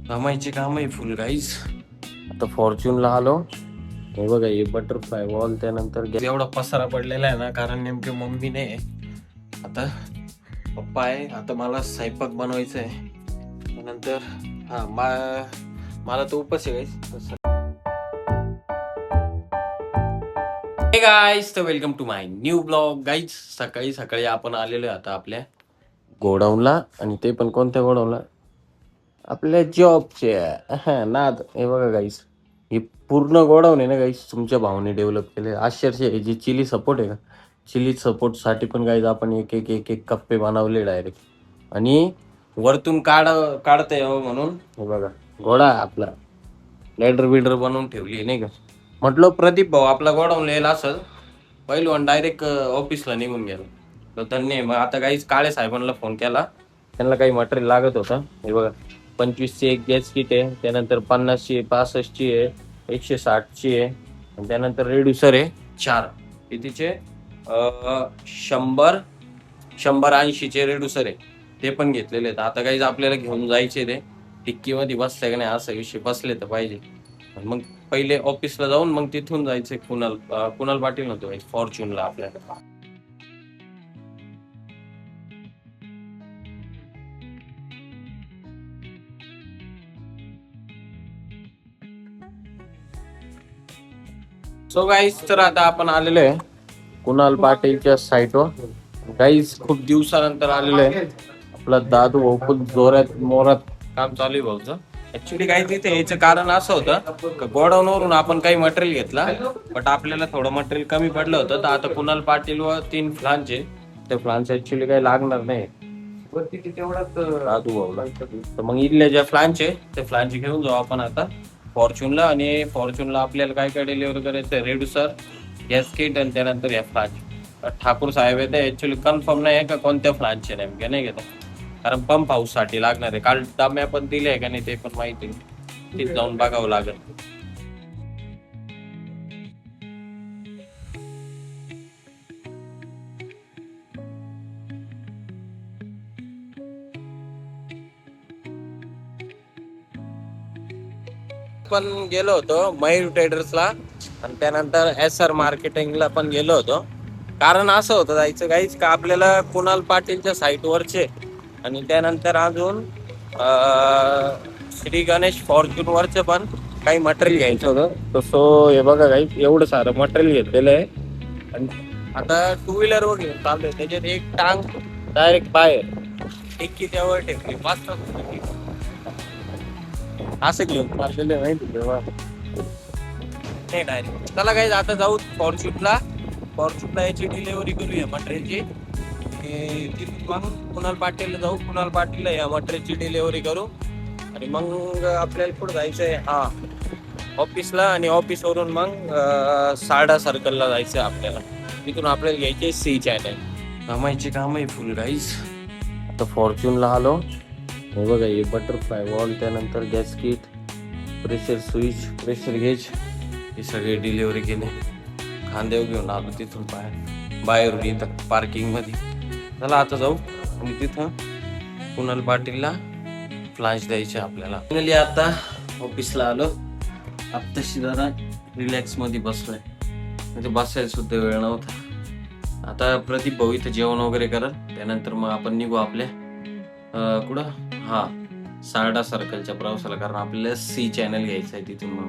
कामाचे काम आहे फुल गाईज. आता फॉर्च्यूनला आलो. हे बघा हे बटरफ्लाय वॉल, त्यानंतर एवढा पसारा पडलेला आहे ना, कारण नेमके मम्मी नाही आता पप्पा आहे. आता मला स्वयंपाक बनवायचा आहे. त्यानंतर हा मला तो उपास आहे गाईज. हे गाईज, तर welcome to my new blog guys. सकाळी सकाळी आपण आलेलो आहे आता आपल्या गोडाऊनला, आणि ते पण कोणत्या गोडाऊनला? आपल्या जॉबच्या नाद. हे बघा गाईस, हे पूर्ण गोडाऊन आहे ना गाईस, तुमच्या भावने डेव्हलप केले. आश्चर्य हे जे चिली सपोर्ट आहे का, चिली सपोर्ट साठी पण गाईज आपण एक एक एक एक कप्पे बनवले डायरेक्ट, आणि वरतून काढता यावं म्हणून हे बघा घोडा आपला लॅडर बिल्डर बनवून ठेवली नाही का. म्हटलं प्रदीप भाऊ आपला गोडाऊन यायला असं पहिलवान डायरेक्ट ऑफिसला निघून गेला, तर त्यांनी मग आता गाईज काळे साहेबांना फोन केला. त्यांना काही मटेरियल लागत होतं. हे बघा 25ची एक गॅस किट आहे, त्यानंतर 50ची आहे, 65ची आहे, 160ची आहे, आणि त्यानंतर रेड्युसर आहे 4. कितीचे 100-180चे रेड्युसर आहे, ते पण घेतलेले आहेत. आता काही आपल्याला घेऊन जायचे ते टिक्कीमध्ये बसले का नाही असा विषय, बसले तर पाहिजे. मग पहिले ऑफिसला जाऊन मग तिथून जायचंय कुणाल पाटील नव्हतो फॉर्च्यूनला आपल्याला. सो गाईज, तर आता आपण आलेलो आहे कुणाल पाटीलच्या साईटवर. गाईज खूप दिवसानंतर आलेलो आहे. आपला दादू भाऊ खूप जोरात मोरात काम चालू आहे भाऊचं. ऍक्च्युली काही तिथे यायचं कारण असं होतं, गोडाऊन वरून आपण काही मटेरियल घेतला, बट आपल्याला थोडं मटेरियल कमी पडलं होतं. तर आता कुणाल पाटील व 3 फ्लांचे, ते फ्लांच ऍक्च्युली काही लागणार नाही तेवढाच दादू भाऊला. तर मग इथले ज्या फ्लांचे ते फ्लांचे घेऊन जाऊ आपण आता फॉर्च्यूनला. आणि फॉर्च्यूनला आपल्याला काय काय डिलिव्हरी करायचं, रेड्युसर, गॅस किट, आणि त्यानंतर या फ्लांच. ठाकूर साहेब आहे ऍक्च्युली कन्फर्म नाही आहे का कोणत्या फ्लांचचे नेमके नाही घेतात, कारण पंप हाऊस साठी लागणार आहे. काल दाम्या पण दिले आहे का नाही ते पण माहिती, तिथे जाऊन बघावं लागेल. पण गेलो होतो मयूर ट्रेडर्सला, आणि त्यानंतर SR मार्केटिंगला पण गेलो होतो. कारण असं होतं जायचं काहीच का, आपल्याला कुणाल पाटीलच्या साईटवरचे आणि त्यानंतर अजून श्री गणेश फॉर्च्यून वरचे पण काही मटेरियल घ्यायचं होतं. तर सो हे बघा काही एवढं सारं मटेरियल घेतलेलं आहे. आणि आता 2 व्हीलर वर घेऊन चाललोय, त्याच्यात एक टांग डायरेक्ट बाहेर, टिक्की त्यावर ठेवली, मस्त असं घेऊन चाललेलं आहे माहिती तेव्हा नाही डायरेक्ट. चला काही आता जाऊ फॉर्च्यूनला याची डिलिव्हरी करूया मटेरियलची. तिथून मग कुणाल पाटीलला जाऊ, कुणाल पाटीलला या मटेरियलची डिलिव्हरी करू, आणि मग आपल्याला पुढे जायचंय ऑफिसला, आणि ऑफिसवरून मग साडा सर्कलला जायचंय आपल्याला. तिथून आपल्याला घ्यायचे C चॅनल. कामाचे काम आहे फुल गाईज. आता फॉर्च्यूनला आलो. हे बघा हे बटरफ्लाय वॉल, त्यानंतर gas kit, pressure switch, pressure gauge, हे सगळे डिलिव्हरी केले. खांद्यावर घेऊन आलो तिथून बाहेरून इथं पार्किंग मध्ये. चला आता जाऊ आणि तिथं कुणाल पाटीलला फ्लांच द्यायचे आपल्याला. फायनली आता ऑफिसला आलो. आत्ताशी जरा रिलॅक्स मध्ये बसलोय, म्हणजे बसायला सुद्धा वेळ नव्हता. आता प्रदीप भाऊ इथं जेवण वगैरे करत, त्यानंतर मग आपण निघू आपल्या कुठं सारडा सर्कलच्या प्रवासाला, कारण आपल्याला C चॅनल घ्यायचं आहे तिथून. मग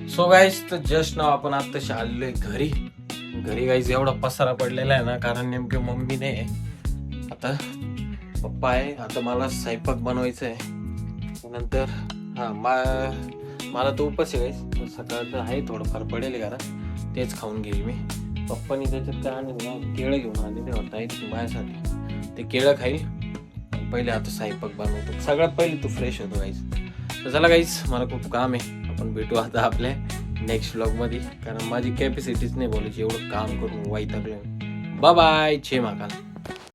सो गाईज, तर जस्ट नाव आपण आत्ताशी आलेलोय घरी गाईज. एवढा पसारा पडलेला आहे ना, कारण नेमके मम्मी नाही आता पप्पा आहे. आता मला स्वयंपाक बनवायचा आहे. नंतर मला तो उपास आहे गाईज. सकाळचं आहे थोडंफार पडेल घरात, तेच खाऊन घेईल मी. पप्पानी त्याच्यात काय आणलं, केळं घेऊन आलेले होता माझ्यासाठी, ते केळं खाईल. पहिले आता स्वयंपाक बनवतो. सगळ्यात पहिले तू फ्रेश होतो गाईज. तर चला गाईज, मला खूप काम आहे. आपण भेटू आता आपल्या नेक्स्ट व्लॉग मध्ये, कारण माझी कॅपॅसिटीच नाही बोलायची, एवढं काम करून वैतागलोय. बाय बाय, जय महाकाल.